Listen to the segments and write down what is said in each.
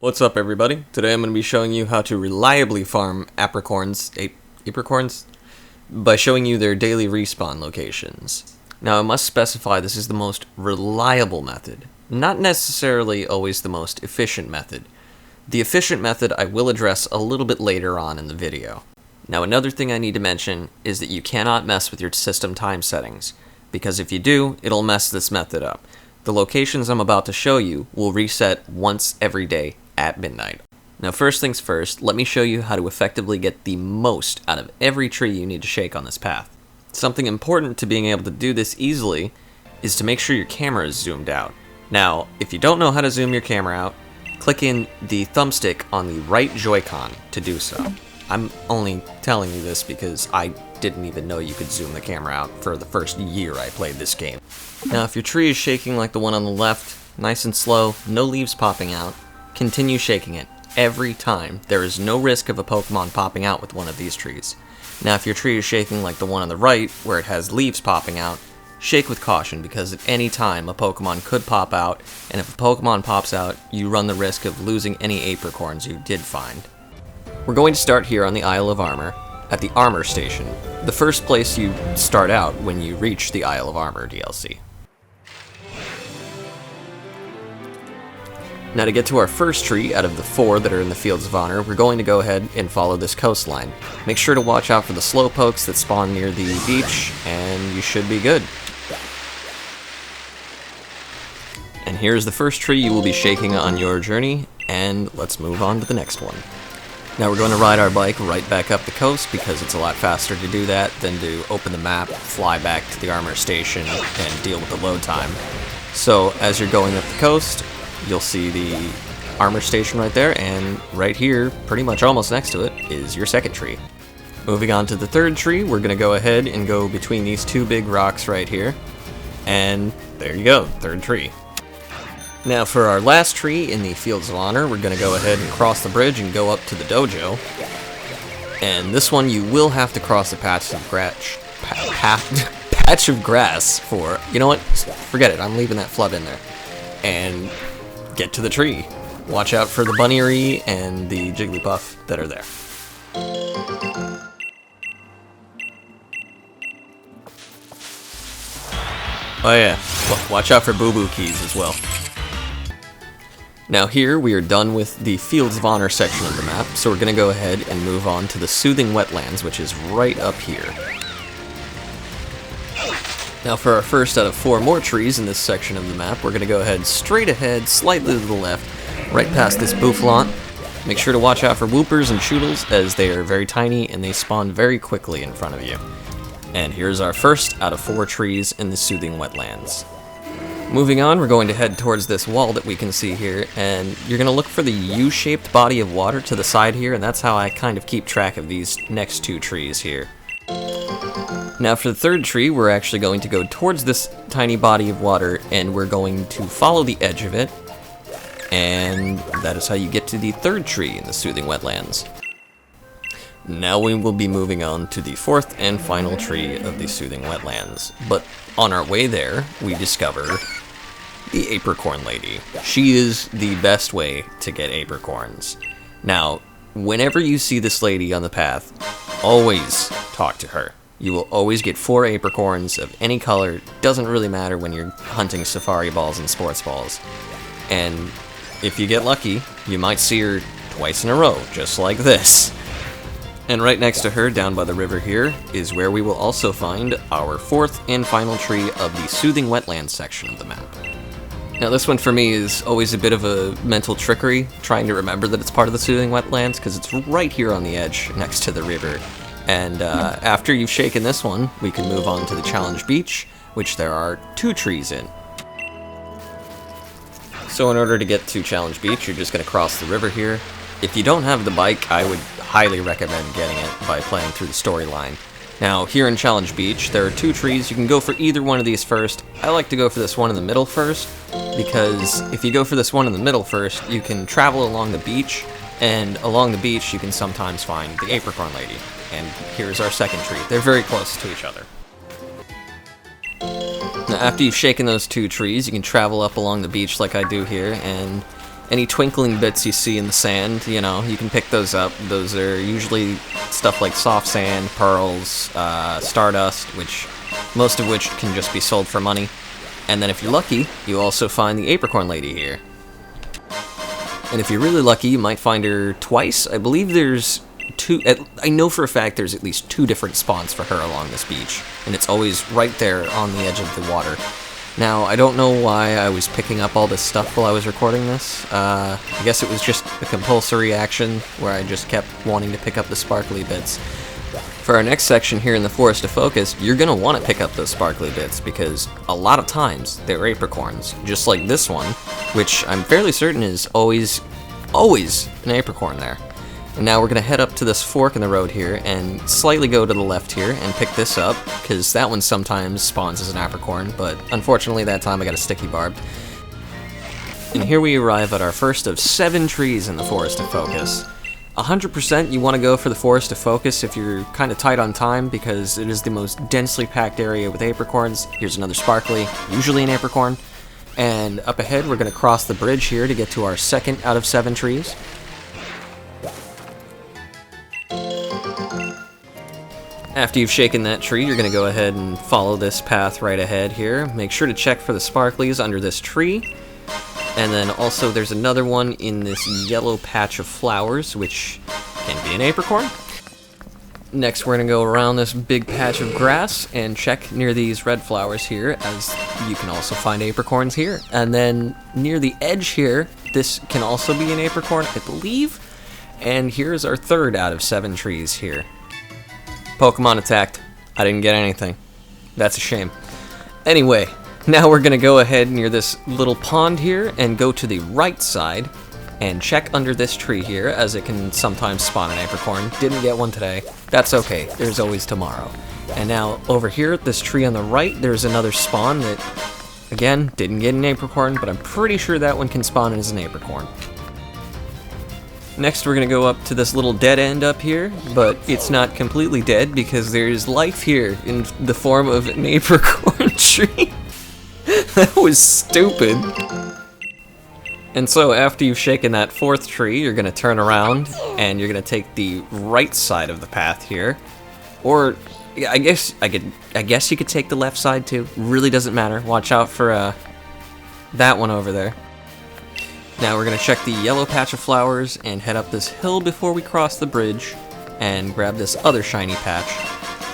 What's up, everybody? Today I'm going to be showing you how to reliably farm apricorns by showing you their daily respawn locations. Now, I must specify this is the most reliable method, not necessarily always the most efficient method. The efficient method I will address a little bit later on in the video. Now, another thing I need to mention is that you cannot mess with your system time settings, because if you do, it'll mess this method up. The locations I'm about to show you will reset once every day at midnight. Now, first things first, let me show you how to effectively get the most out of every tree you need to shake on this path. Something important to being able to do this easily is to make sure your camera is zoomed out. Now, if you don't know how to zoom your camera out, click in the thumbstick on the right Joy-Con to do so. I'm only telling you this because I didn't even know you could zoom the camera out for the first year I played this game. Now, if your tree is shaking like the one on the left, nice and slow, no leaves popping out, continue shaking it every time. There is no risk of a Pokemon popping out with one of these trees. Now, if your tree is shaking like the one on the right, where it has leaves popping out, shake with caution, because at any time a Pokemon could pop out, and if a Pokemon pops out, you run the risk of losing any apricorns you did find. We're going to start here on the Isle of Armor, at the Armor Station, the first place you start out when you reach the Isle of Armor DLC. Now, to get to our first tree out of the 4 that are in the Fields of Honor, we're going to go ahead and follow this coastline. Make sure to watch out for the slowpokes that spawn near the beach, and you should be good. And here's the first tree you will be shaking on your journey, and let's move on to the next one. Now we're going to ride our bike right back up the coast, because it's a lot faster to do that than to open the map, fly back to the Armor Station, and deal with the load time. So as you're going up the coast, you'll see the Armor Station right there, and right here, pretty much almost next to it, is your second tree. Moving on to the third tree, we're going to go ahead and go between these 2 big rocks right here, and there you go, third tree. Now for our last tree in the Fields of Honor, we're going to go ahead and cross the bridge and go up to the dojo. And this one you will have to cross a patch of grass for, you know what, forget it, I'm leaving that flub in there. And get to the tree. Watch out for the Bunnery and the Jigglypuff that are there. Oh yeah, watch out for Boo Boo Keys as well. Now here we are done with the Fields of Honor section of the map, so we're going to go ahead and move on to the Soothing Wetlands, which is right up here. Now for our first out of 4 more trees in this section of the map, we're going to go ahead straight ahead, slightly to the left, right past this Bouffalant. Make sure to watch out for Woopers and Choodles, as they are very tiny and they spawn very quickly in front of you. And here's our first out of 4 trees in the Soothing Wetlands. Moving on, we're going to head towards this wall that we can see here, and you're going to look for the U-shaped body of water to the side here, and that's how I kind of keep track of these next 2 trees here. Now for the third tree, we're actually going to go towards this tiny body of water, and we're going to follow the edge of it, and that is how you get to the third tree in the Soothing Wetlands. Now we will be moving on to the 4th and final tree of the Soothing Wetlands, but on our way there, we discover the Apricorn Lady. She is the best way to get apricorns. Now, whenever you see this lady on the path, always talk to her. You will always get 4 apricorns of any color. Doesn't really matter when you're hunting safari balls and sports balls. And if you get lucky, you might see her twice in a row, just like this. And right next to her, down by the river here, is where we will also find our 4th and final tree of the Soothing Wetlands section of the map. Now this one for me is always a bit of a mental trickery, trying to remember that it's part of the Soothing Wetlands, because it's right here on the edge, next to the river. And after you've shaken this one, we can move on to the Challenge Beach, which there are 2 trees in. So in order to get to Challenge Beach, you're just going to cross the river here. If you don't have the bike, I would highly recommend getting it by playing through the storyline. Now, here in Challenge Beach, there are 2 trees. You can go for either one of these first. I like to go for this one in the middle first, because if you go for this one in the middle first, you can travel along the beach, and along the beach you can sometimes find the Apricorn Lady. And here's our second tree. They're very close to each other. Now, after you've shaken those 2 trees, you can travel up along the beach like I do here, and Any twinkling bits you see in the sand, you know, you can pick those up. Those are usually stuff like soft sand, pearls, stardust, most of which can just be sold for money. And then if you're lucky, you also find the Apricorn Lady here. And if you're really lucky, you might find her twice. I believe there's I know for a fact there's at least 2 different spawns for her along this beach, and it's always right there on the edge of the water. Now, I don't know why I was picking up all this stuff while I was recording this. I guess it was just a compulsory action where I just kept wanting to pick up the sparkly bits. For our next section here in the Forest of Focus, you're going to want to pick up those sparkly bits because a lot of times they're apricorns, just like this one, which I'm fairly certain is always an apricorn there. And now we're going to head up to this fork in the road here and slightly go to the left here and pick this up, because that one sometimes spawns as an apricorn, but unfortunately that time I got a sticky barb. And here we arrive at our first of 7 trees in the Forest of Focus. 100% you want to go for the Forest of Focus if you're kind of tight on time, because it is the most densely packed area with apricorns. Here's another sparkly, usually an apricorn. And up ahead we're going to cross the bridge here to get to our second out of 7 trees. After you've shaken that tree, you're going to go ahead and follow this path right ahead here. Make sure to check for the sparklies under this tree. And then also there's another one in this yellow patch of flowers, which can be an apricorn. Next we're going to go around this big patch of grass and check near these red flowers here, as you can also find apricorns here. And then near the edge here, this can also be an apricorn, I believe. And here's our third out of 7 trees here. Pokemon attacked. I didn't get anything. That's a shame. Anyway, now we're going to go ahead near this little pond here and go to the right side and check under this tree here, as it can sometimes spawn an apricorn. Didn't get one today. That's okay. There's always tomorrow. And now over here at this tree on the right, there's another spawn that, again, didn't get an apricorn, but I'm pretty sure that one can spawn as an apricorn. Next we're going to go up to this little dead end up here, but it's not completely dead because there's life here in the form of an apricorn tree. That was stupid. And so after you've shaken that 4th tree, you're going to turn around and you're going to take the right side of the path here. Or I guess you could take the left side too. Really doesn't matter. Watch out for that one over there. Now we're going to check the yellow patch of flowers and head up this hill before we cross the bridge and grab this other shiny patch.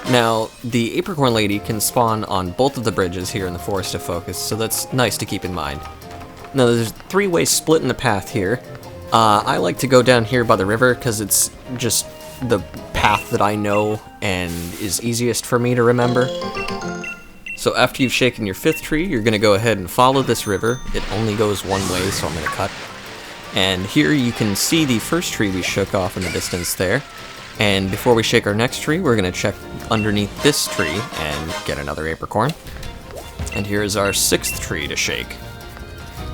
Now, the Apricorn Lady can spawn on both of the bridges here in the Forest of Focus, so that's nice to keep in mind. Now there's 3-way split in the path here. I like to go down here by the river because it's just the path that I know and is easiest for me to remember. So after you've shaken your 5th tree, you're going to go ahead and follow this river. It only goes one way, so I'm going to cut. And here you can see the first tree we shook off in the distance there. And before we shake our next tree, we're going to check underneath this tree and get another apricorn. And here's our 6th tree to shake.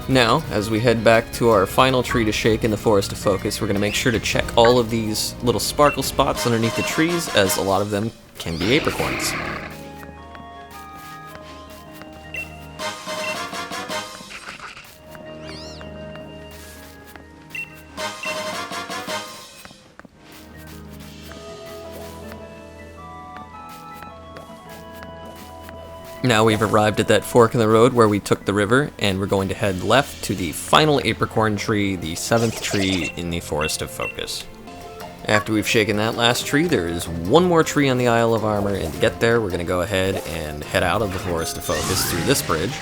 Now, as we head back to our final tree to shake in the Forest of Focus, we're going to make sure to check all of these little sparkle spots underneath the trees, as a lot of them can be apricorns. Now we've arrived at that fork in the road where we took the river, and we're going to head left to the final apricorn tree, the 7th tree in the Forest of Focus. After we've shaken that last tree, there is one more tree on the Isle of Armor, and to get there, we're going to go ahead and head out of the Forest of Focus through this bridge.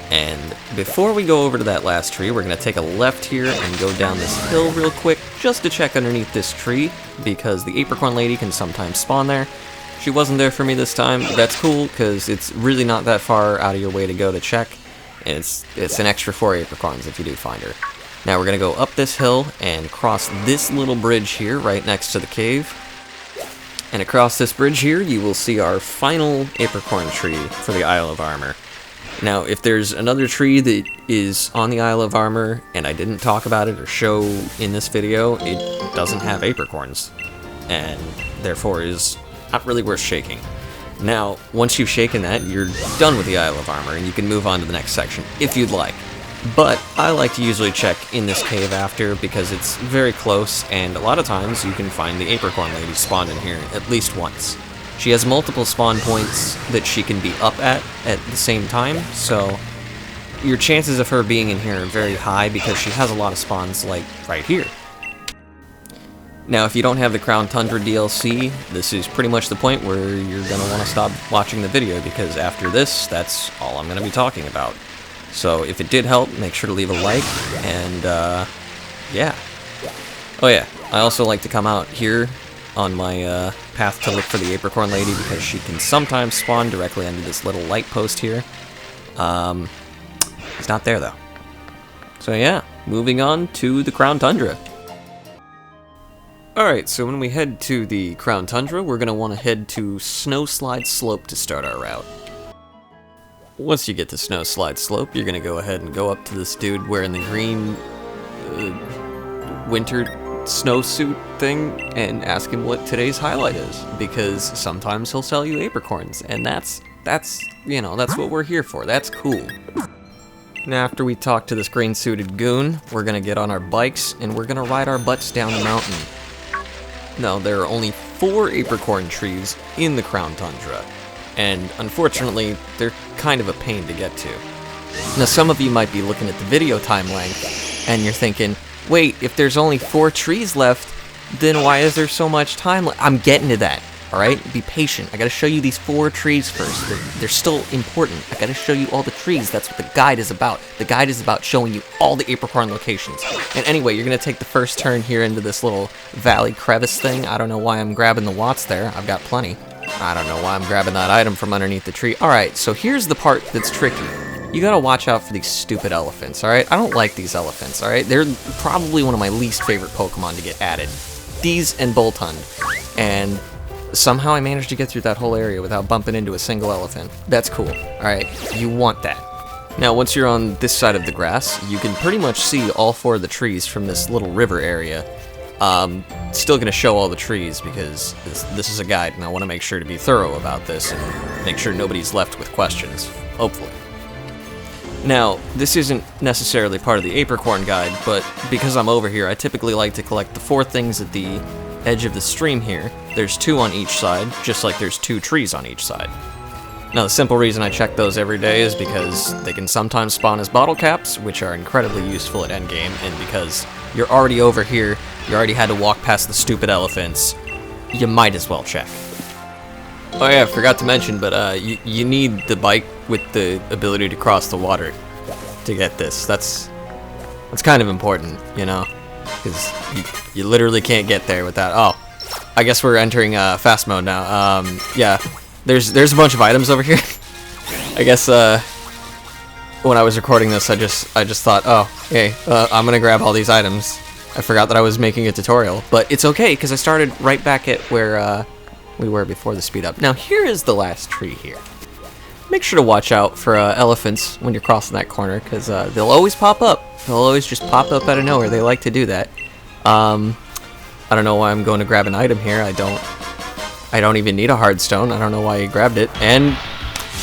And before we go over to that last tree, we're going to take a left here and go down this hill real quick, just to check underneath this tree, because the Apricorn Lady can sometimes spawn there. She wasn't there for me this time, but that's cool, because it's really not that far out of your way to go to check, and it's an extra 4 apricorns if you do find her. Now we're going to go up this hill and cross this little bridge here right next to the cave. And across this bridge here, you will see our final apricorn tree for the Isle of Armor. Now, if there's another tree that is on the Isle of Armor, and I didn't talk about it or show in this video, it doesn't have apricorns, and therefore is not really worth shaking. Now, once you've shaken that, you're done with the Isle of Armor, and you can move on to the next section, if you'd like. But I like to usually check in this cave after because it's very close, and a lot of times you can find the Apricorn Lady spawned in here at least once. She has multiple spawn points that she can be up at the same time, so your chances of her being in here are very high because she has a lot of spawns, like right here. Now, if you don't have the Crown Tundra DLC, this is pretty much the point where you're going to want to stop watching the video, because after this, that's all I'm going to be talking about. So if it did help, make sure to leave a like, and yeah. Oh yeah, I also like to come out here on my path to look for the Apricorn Lady, because she can sometimes spawn directly under this little light post here. It's not there though. So yeah, moving on to the Crown Tundra. Alright, so when we head to the Crown Tundra, we're going to want to head to Snowslide Slope to start our route. Once you get to Snowslide Slope, you're going to go ahead and go up to this dude wearing the green winter snowsuit thing and ask him what today's highlight is, because sometimes he'll sell you apricorns, and that's what we're here for. That's cool. Now, after we talk to this green-suited goon, we're going to get on our bikes and we're going to ride our butts down the mountain. Now, there are only 4 apricorn trees in the Crown Tundra, and unfortunately, they're kind of a pain to get to. Now, some of you might be looking at the video time length, and you're thinking, wait, if there's only 4 trees left, then why is there so much time left? I'm getting to that, alright? Be patient. I gotta show you these 4 trees first. They're still important. I gotta show you all the trees. That's what the guide is about. The guide is about showing you all the apricorn locations. And anyway, you're gonna take the first turn here into this little valley crevice thing. I don't know why I'm grabbing the watts there. I've got plenty. I don't know why I'm grabbing that item from underneath the tree. Alright, so here's the part that's tricky. You gotta watch out for these stupid elephants, alright? I don't like these elephants, alright? They're probably one of my least favorite Pokemon to get added. These and Boltund. And somehow I managed to get through that whole area without bumping into a single elephant. That's cool, alright? You want that. Now, once you're on this side of the grass, you can pretty much see all 4 of the trees from this little river area. Still gonna show all the trees because this is a guide, and I want to make sure to be thorough about this and make sure nobody's left with questions, hopefully. Now, this isn't necessarily part of the Apricorn guide, but because I'm over here, I typically like to collect the 4 things at the edge of the stream here. There's 2 on each side, just like there's 2 trees on each side. Now, the simple reason I check those every day is because they can sometimes spawn as bottle caps, which are incredibly useful at endgame, and because you're already over here, you already had to walk past the stupid elephants, you might as well check. Oh yeah, I forgot to mention, but you need the bike with the ability to cross the water to get this. That's kind of important, you know? Because you literally can't get there without... Oh, I guess we're entering fast mode now. Yeah, there's a bunch of items over here. I guess when I was recording this, I just thought, oh, hey, I'm gonna grab all these items. I forgot that I was making a tutorial, but it's okay because I started right back at where we were before the speed up. Now here is the last tree here. Make sure to watch out for elephants when you're crossing that corner, because they'll always pop up. They'll always just pop up out of nowhere. They like to do that. I don't know why I'm going to grab an item here. I don't even need a hard stone. I don't know why you grabbed it. And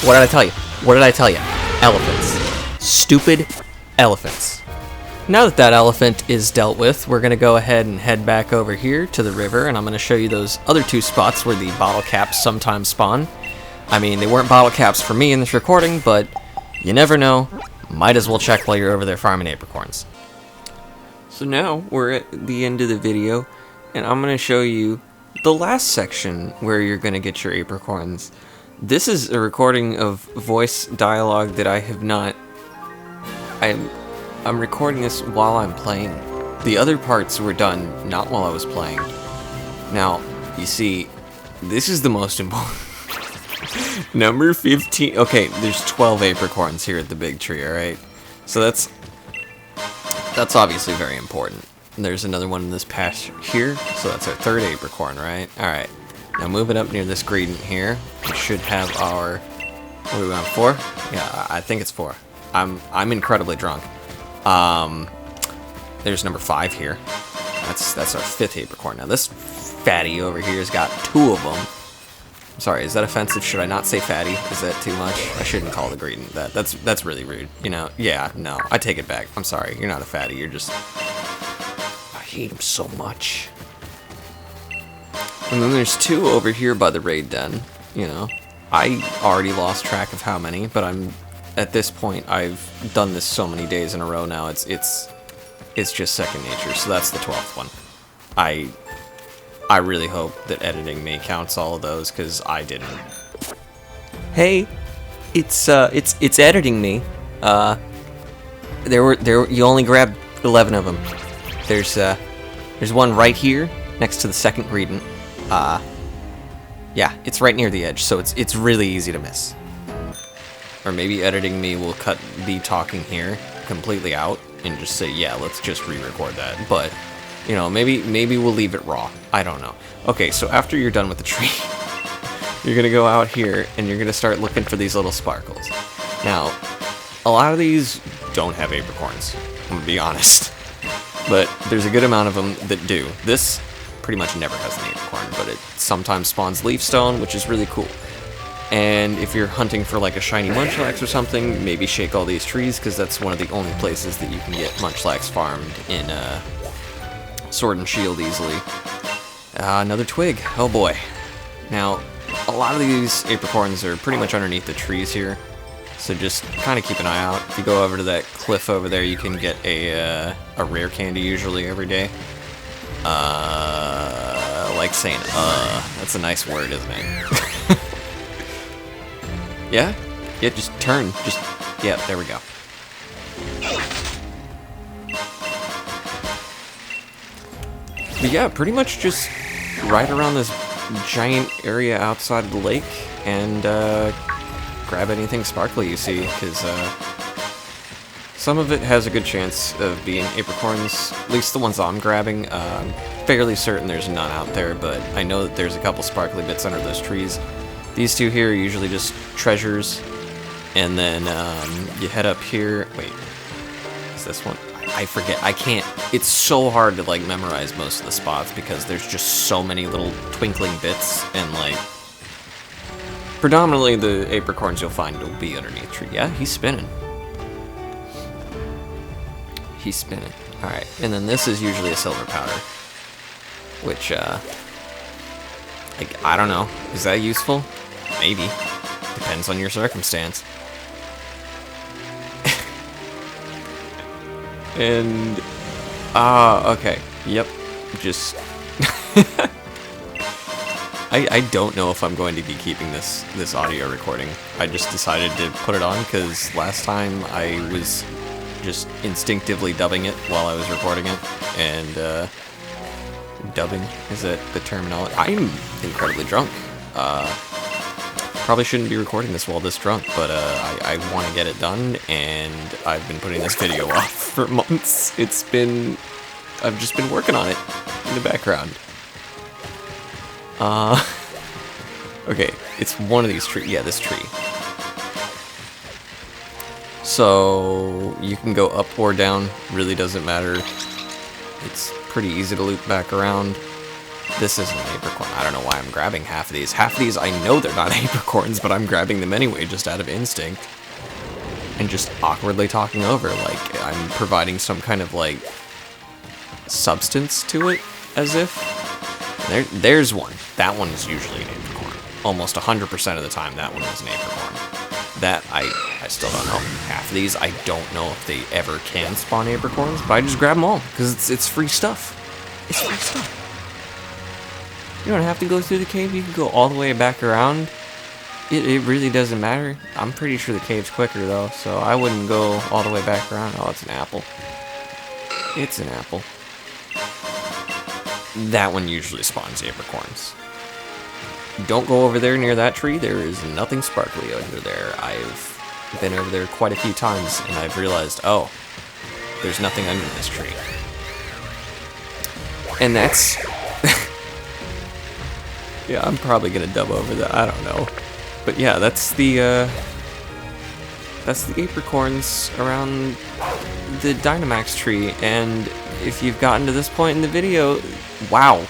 what did I tell you? What did I tell you? Elephants. Stupid elephants. Now that that elephant is dealt with, we're going to go ahead and head back over here to the river, and I'm going to show you those other 2 spots where the bottle caps sometimes spawn. I mean, they weren't bottle caps for me in this recording, but you never know. Might as well check while you're over there farming apricorns. So now we're at the end of the video, and I'm going to show you the last section where you're going to get your apricorns. This is a recording of voice dialogue that I have not... I'm recording this while I'm playing. The other parts were done not while I was playing. Now, you see, this is the most important. Number 15. Okay, there's 12 apricorns here at the big tree, alright? So that's obviously very important. And there's another one in this patch here, so that's our 3rd apricorn, right? Alright, now moving up near this gradient here, we should have our... What are we on, 4? Yeah, I think it's 4. I'm incredibly drunk. There's number 5 here. That's our 5th apricorn. Now this fatty over here has got 2 of them. Sorry, is that offensive? Should I not say fatty? Is that too much? I shouldn't call the Greedent that. That's really rude. You know? Yeah, no. I take it back. I'm sorry. You're not a fatty. You're just... I hate him so much. And then there's 2 over here by the raid den. You know? I already lost track of how many, but I'm... At this point, I've done this so many days in a row now, it's just second nature, so that's the 12th one. I really hope that editing me counts all of those, because I didn't. Hey, it's editing me. You only grabbed 11 of them. There's one right here, next to the second Greedent. Yeah, it's right near the edge, so it's really easy to miss. Or maybe editing me will cut the talking here completely out and just say, yeah, let's just re-record that. But, you know, maybe we'll leave it raw. I don't know. Okay, so after you're done with the tree, you're gonna go out here and you're gonna start looking for these little sparkles. Now, a lot of these don't have apricorns, I'm gonna be honest. But there's a good amount of them that do. This pretty much never has an apricorn, but it sometimes spawns leaf stone, which is really cool. And if you're hunting for like a shiny Munchlax or something, maybe shake all these trees, because that's one of the only places that you can get Munchlax farmed in Sword and Shield easily. Another twig. Oh boy. Now, a lot of these apricorns are pretty much underneath the trees here, so just kind of keep an eye out. If you go over to that cliff over there, you can get a rare candy usually every day. Like saying, that's a nice word, isn't it? Yeah? Yeah, just turn. Yeah, there we go. But yeah, pretty much just right around this giant area outside of the lake and grab anything sparkly you see, because some of it has a good chance of being apricorns, at least the ones I'm grabbing. I'm fairly certain there's none out there, but I know that there's a couple sparkly bits under those trees. These 2 here are usually just treasures, and then you head up here. Wait, is this one? I forget. I can't. It's so hard to like memorize most of the spots because there's just so many little twinkling bits, and like predominantly the apricorns you'll find will be underneath tree. Yeah, he's spinning. He's spinning. All right, and then this is usually a silver powder, which like, I don't know. Is that useful? Maybe. Depends on your circumstance. And, okay. Yep. Just... I don't know if I'm going to be keeping this audio recording. I just decided to put it on because last time I was just instinctively dubbing it while I was recording it, and, dubbing, is that the terminology? I'm incredibly drunk. Probably shouldn't be recording this while this drunk, but I want to get it done, and I've been putting this video off for months. I've just been working on it in the background. Okay, it's one of these trees. Yeah, this tree. So you can go up or down, really doesn't matter. It's pretty easy to loop back around. This isn't an apricorn. I don't know why I'm grabbing half of these. Half of these, I know they're not apricorns, but I'm grabbing them anyway, just out of instinct. And just awkwardly talking over, like I'm providing some kind of, like, substance to it, as if. There's one. That one is usually an apricorn. Almost 100% of the time, that one was an apricorn. That, I still don't know. Half of these, I don't know if they ever can spawn apricorns, but I just grab them all, because it's free stuff. It's free stuff. You don't have to go through the cave, you can go all the way back around. It really doesn't matter. I'm pretty sure the cave's quicker though, so I wouldn't go all the way back around. Oh, it's an apple. It's an apple. That one usually spawns apricorns. Don't go over there near that tree, there is nothing sparkly under there. I've been over there quite a few times and I've realized, oh, there's nothing under this tree. And that's... Yeah, I'm probably gonna dub over that. I don't know, but yeah, that's the apricorns around the Dynamax tree. And if you've gotten to this point in the video, wow,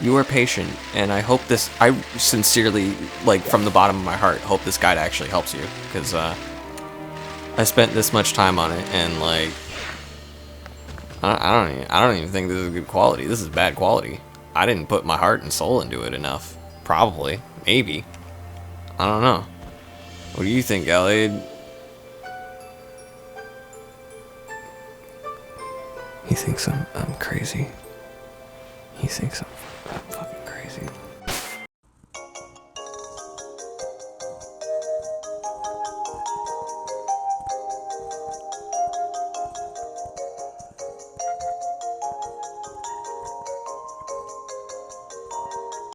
You are patient, and I hope this. I sincerely, like from the bottom of my heart, hope this guide actually helps you, because I spent this much time on it, and like, I don't even think this is good quality. This is bad quality. I didn't put my heart and soul into it enough. Probably, maybe. I don't know. What do you think, Gallade? He thinks I'm crazy. He thinks I'm fucking